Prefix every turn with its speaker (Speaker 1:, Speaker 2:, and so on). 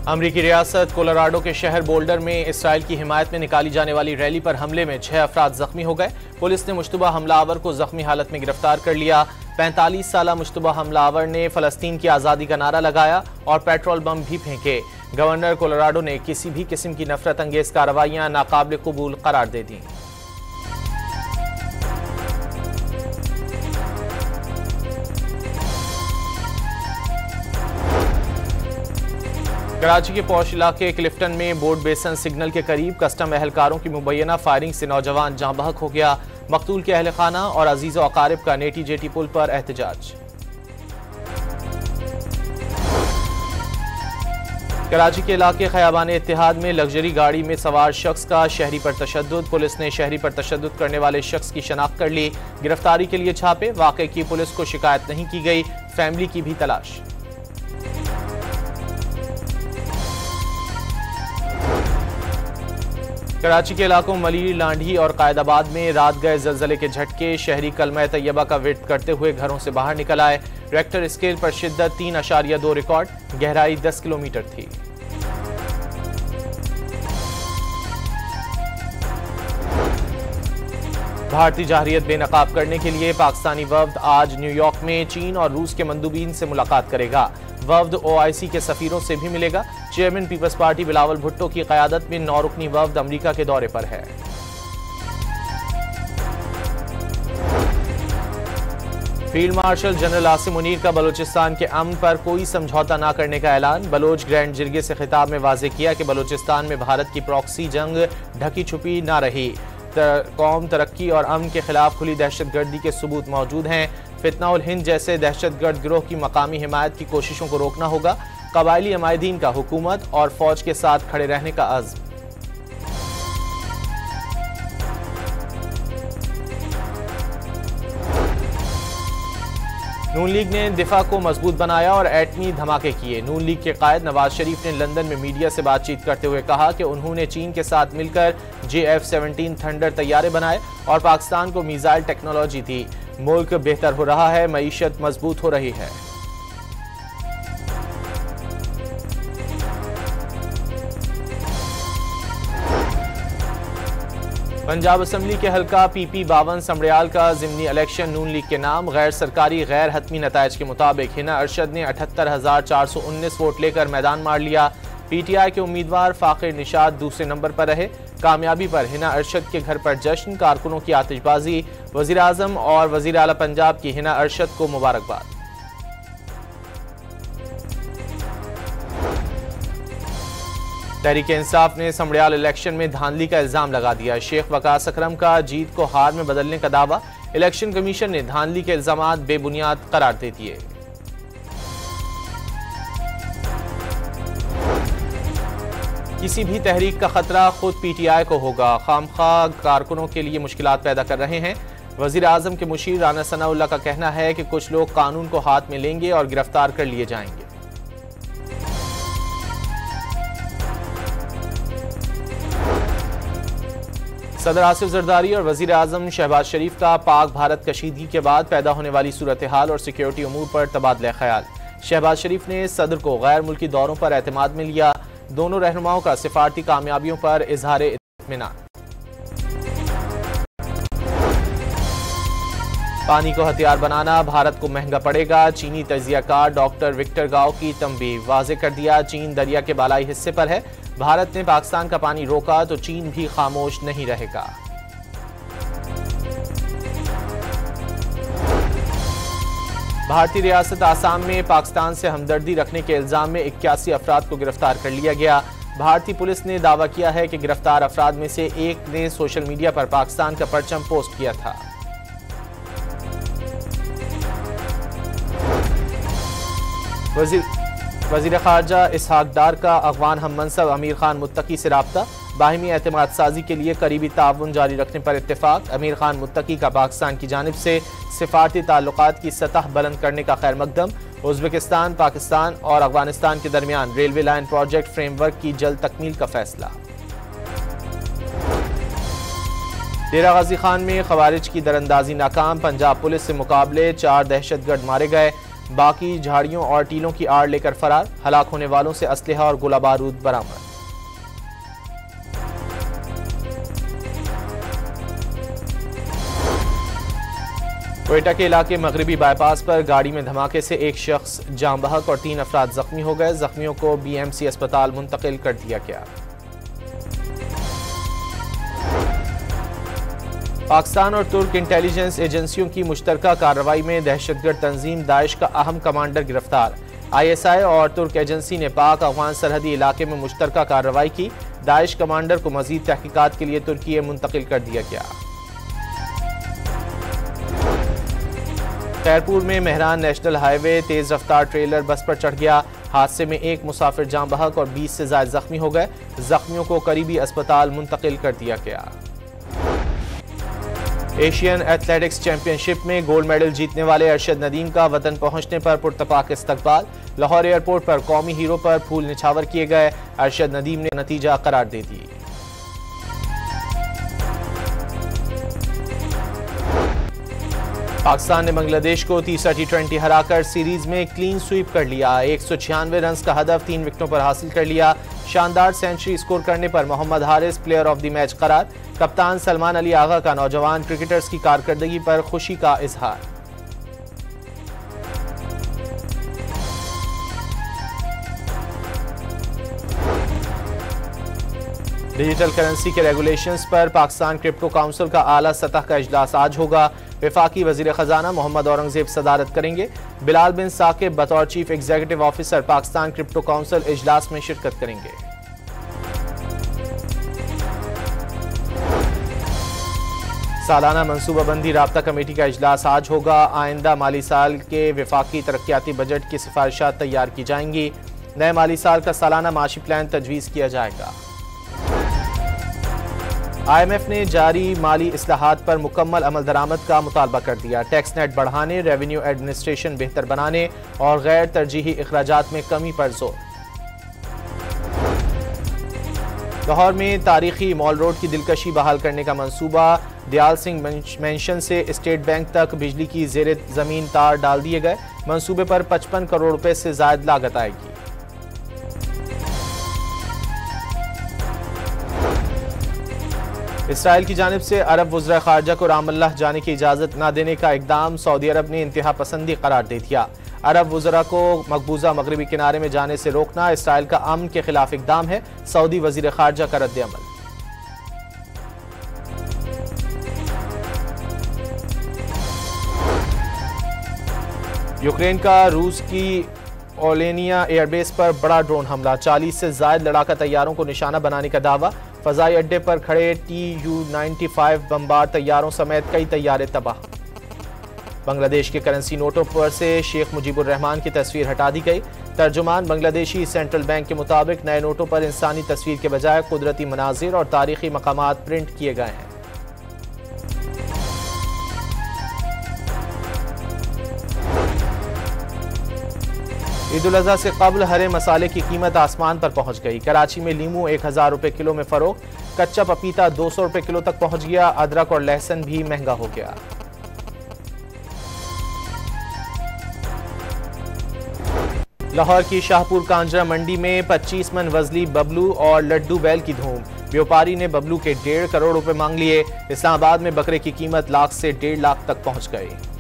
Speaker 1: अमरीकी रियासत कोलोराडो के शहर बोल्डर में इसराइल की हिमायत में निकाली जाने वाली रैली पर हमले में 6 अफराद जख्मी हो गए। पुलिस ने मुश्तबा हमलावर को जख्मी हालत में गिरफ्तार कर लिया। 45 साला मुश्तबा हमलावर ने फलस्तीन की आज़ादी का नारा लगाया और पेट्रोल बम भी फेंके। गवर्नर कोलोराडो ने किसी भी किस्म की नफरत अंगेज कार्रवाइयां नाकाबिल कबूल करार दे दी। कराची के पौश इलाके क्लिफ्टन में बोर्ड बेसन सिग्नल के करीब कस्टम एहलकारों की मुबैना फायरिंग से नौजवान जहां बहक हो गया। मकतूल के अहल खाना और अजीज़ व अकारिब का नेटी जेटी पुल पर एहतजाज। कराची के इलाके खयाबान इत्तेहाद में लग्जरी गाड़ी में सवार शख्स का शहरी पर तशद्दुद। पुलिस ने शहरी पर तशद्दुद करने वाले शख्स की शनाख्त कर ली। गिरफ्तारी के लिए छापे। वाक़े की पुलिस को शिकायत नहीं की गई। फैमिली की भी तलाश। कराची के इलाकों मली, लांढी और कायदाबाद में रात गए ज़लज़ले के झटके। शहरी कलमा तैयबा का विर्द करते हुए घरों से बाहर निकल आए। रेक्टर स्केल पर शिद्दत 3.2 रिकॉर्ड। गहराई 10 किलोमीटर थी। भारतीय जाहरियत बेनकाब करने के लिए पाकिस्तानी वफ्द आज न्यूयॉर्क में चीन और रूस के मंदूबीन से मुलाकात करेगा। वफ्द OIC के सफीरों से भी मिलेगा। Chairman Peoples Party Bilawal Bhutto की क़यादत में 9 रुकनी वफ्द अमरीका के दौरे पर है। Field marshal general Asim Munir का बलूचिस्तान के अमन पर कोई समझौता न करने का ऐलान। बलोच ग्रैंड जिरगे से खिताब में वाज़ेह किया कि बलूचिस्तान में भारत की प्रॉक्सी जंग ढकी छुपी न रही। कौम, तरक्की और अमन के खिलाफ खुली दहशतगर्दी के सबूत मौजूद हैं। फितना उल हिंद जैसे दहशतगर्द गिरोह की मकामी हिमायत की कोशिशों को रोकना होगा। कबायली अमायदीन का हुकूमत और फौज के साथ खड़े रहने का अज़्म। नून लीग ने दिफा को मजबूत बनाया और एटमी धमाके किए। नून लीग के कायद नवाज शरीफ ने लंदन में मीडिया से बातचीत करते हुए कहा कि उन्होंने चीन के साथ मिलकर JF-17 थंडर तैयारे बनाए और पाकिस्तान को मिसाइल टेक्नोलॉजी दी। मुल्क बेहतर हो रहा है, मईशत मजबूत हो रही है। पंजाब असम्बली के हल्का PP-52 समड़ियाल का ज़िमनी इलेक्शन नून लीग के नाम। गैर सरकारी गैर हतमी नताइज के मुताबिक हिना अरशद ने 78,419 वोट लेकर मैदान मार लिया। PTI के उम्मीदवार फ़ाखिर निशात दूसरे नंबर पर रहे। कामयाबी पर हिना अरशद के घर पर जश्न, कारकुनों की आतिशबाजी। वज़ीर आज़म और वज़ीर आला पंजाब की हिना अरशद को मुबारकबाद। तहरीक इंसाफ ने समड़ियाल इलेक्शन में धांधली का इल्जाम लगा दिया। शेख वकास अकरम का जीत को हार में बदलने का दावा। इलेक्शन कमीशन ने धांधली के इल्जामात बेबुनियाद करार दे दिए। किसी भी तहरीक का खतरा खुद PTI को होगा। खामखा कारकुनों के लिए मुश्किलात पैदा कर रहे हैं। वज़ीर आज़म के मुशीर राना सनाउल्लाह का कहना है कि कुछ लोग कानून को हाथ में लेंगे और गिरफ्तार कर लिए जाएंगे। सदर आसिफ जरदारी और वज़ीर आज़म शहबाज शरीफ का पाक भारत कशीदगी के बाद पैदा होने वाली सूरत हाल और सिक्योरिटी उमूर पर तबादला ख्याल। शहबाज शरीफ ने सदर को गैर मुल्की दौरों पर एतमाद में लिया। दोनों रहनुमाओं का सिफारती कामयाबियों पर इजहार इत्मीनान। पानी को हथियार बनाना भारत को महंगा पड़ेगा। चीनी तजियाकार डॉक्टर विक्टर गाओ की तंबीह। वाज़ेह कर दिया चीन दरिया के बालाई हिस्से पर है। भारत ने पाकिस्तान का पानी रोका तो चीन भी खामोश नहीं रहेगा। भारतीय रियासत आसाम में पाकिस्तान से हमदर्दी रखने के इल्जाम में 81 अफराद को गिरफ्तार कर लिया गया। भारतीय पुलिस ने दावा किया है कि गिरफ्तार अफराद में से एक ने सोशल मीडिया पर पाकिस्तान का परचम पोस्ट किया था। वज़ीर ख़ारजा इसहाक डार का अफ़गान हम मनसब अमीर खान मुत्तकी से राब्ता। बाहिमी एतमाद साजी के लिए करीबी ताउन जारी रखने पर इत्तेफाक। अमीर खान मुत्तकी का पाकिस्तान की जानिब से सिफारती ताल्लुकात की सतह बुलंद करने का खैर मकदम। उज़्बेकिस्तान, पाकिस्तान और अफगानिस्तान के दरमियान रेलवे लाइन प्रोजेक्ट फ्रेमवर्क की जल्द तकमील का फैसला। डेरा गाजी खान में खवारिज की दरअंदाजी नाकाम। पंजाब पुलिस से मुकाबले 4 दहशतगर्द मारे गए। बाकी झाड़ियों और टीलों की आड़ लेकर फरार। हलाक होने वालों से असलहा और गोला बारूद बरामद। क्वेटा के इलाके मगरबी बाईपास पर गाड़ी में धमाके से एक शख्स जान बहक और 3 अफराद जख्मी हो गए। जख्मियों को BMC अस्पताल मुंतकिल कर दिया गया। पाकिस्तान और तुर्क इंटेलिजेंस एजेंसियों की मुश्तरका कार्रवाई में दहशतगर्द तंजीम दाइश का अहम कमांडर गिरफ्तार। ISI और तुर्क एजेंसी ने पाक अफगान सरहदी इलाके में मुश्तरका कार्रवाई की। दाइश कमांडर को मजीद तहकीकात के लिए तुर्की मुंतकिल कर दिया गया। खैरपुर में मेहरान नेशनल हाईवे तेज रफ्तार ट्रेलर बस पर चढ़ गया। हादसे में एक मुसाफिर जान बहक और 20 से ज्यादा जख्मी हो गए। जख्मियों को करीबी अस्पताल मुंतकिल कर दिया गया। एशियन एथलेटिक्स चैंपियनशिप में गोल्ड मेडल जीतने वाले अरशद नदीम का वतन पहुंचने पर पुरतपाक इस्तकबाल। लाहौर एयरपोर्ट पर कौमी हीरो पर फूल निछावर किए गए। अरशद नदीम ने नतीजा करार दे दी। पाकिस्तान ने बांग्लादेश को तीसरा T20 हराकर सीरीज में क्लीन स्वीप कर लिया। 196 रन का हदफ 3 विकेटों पर हासिल कर लिया। शानदार सेंचुरी स्कोर करने पर Mohammad Haris player of the match करार। कप्तान सलमान अली आगा का नौजवान क्रिकेटर्स की कारकर्दगी पर खुशी का इजहार। डिजिटल करेंसी के रेगुलेशंस पर पाकिस्तान क्रिप्टो काउंसिल का आला सतह का इजलास आज होगा। वफाकी वजीर खजाना मोहम्मद औरंगजेब सदारत करेंगे। बिलाल बिन साकिब बतौर chief executive officer Pakistan crypto council इजलास में शिरकत करेंगे। सालाना मनसूबाबंदी राब्ता कमेटी का इजलास आज होगा। आइंदा माली साल के वफाकी तरक्याती बजट की सिफारिशात तैयार की जाएंगी। नए माली साल का सालाना माशी प्लान तजवीज़ किया जाएगा। IMF ने जारी माली इस्लाहात पर मुकम्मल अमल दरामद का मुतालबा कर दिया। टैक्स नेट बढ़ाने, रेवेन्यू एडमिनिस्ट्रेशन बेहतर बनाने और गैर तरजीही अखराजात में कमी पर जोर। लाहौर में तारीखी मॉल रोड की दिलकशी बहाल करने का मंसूबा। दयाल सिंह मेंशन से स्टेट बैंक तक बिजली की ज़ेरे ज़मीन तार डाल दिए गए। मंसूबे पर 55 करोड़ रुपए से ज्यादा लागत आएगी। इसराइल की जानिब से अरब वज़रा ख़ारजा को रामल्लाह जाने की इजाज़त न देने का इक़दाम सऊदी अरब ने इंतहा पसंदी करार दे दिया। अरब वज़रा को मकबूजा मगरबी किनारे में जाने से रोकना इसराइल का अमन के खिलाफ इक़दाम है। सऊदी वज़ीर ख़ारजा का रद्द अमल। यूक्रेन का रूस की ओलेनिया एयरबेस पर बड़ा ड्रोन हमला। 40 से ज्यादा लड़ाका तैयारों को निशाना बनाने का दावा। फजाई अड्डे पर खड़े Tu-95 बमबार तैयारों समेत कई तैयारे तबाह। बांग्लादेश के करेंसी नोटों पर से शेख मुजीबुर रहमान की तस्वीर हटा दी गई। तर्जुमान बांग्लादेशी सेंट्रल बैंक के मुताबिक नए नोटों पर इंसानी तस्वीर के बजाय कुदरती मनाजिर और तारीखी मकामात प्रिंट किए गए हैं। ईद उल अज़हा से कबल हरे मसाले की कीमत आसमान पर पहुंच गई। कराची में लीमू 1000 रुपए किलो में फरोख्त। कच्चा पपीता 200 रुपए किलो तक पहुंच गया। अदरक और लहसुन भी महंगा हो गया। लाहौर की शाहपुर कांजरा मंडी में 25 मन वजली बबलू और लड्डू बैल की धूम। व्यापारी ने बबलू के 1.5 करोड़ रुपए मांग लिए। इस्लामाबाद में बकरे की कीमत लाख से 1.5 लाख तक पहुंच गई।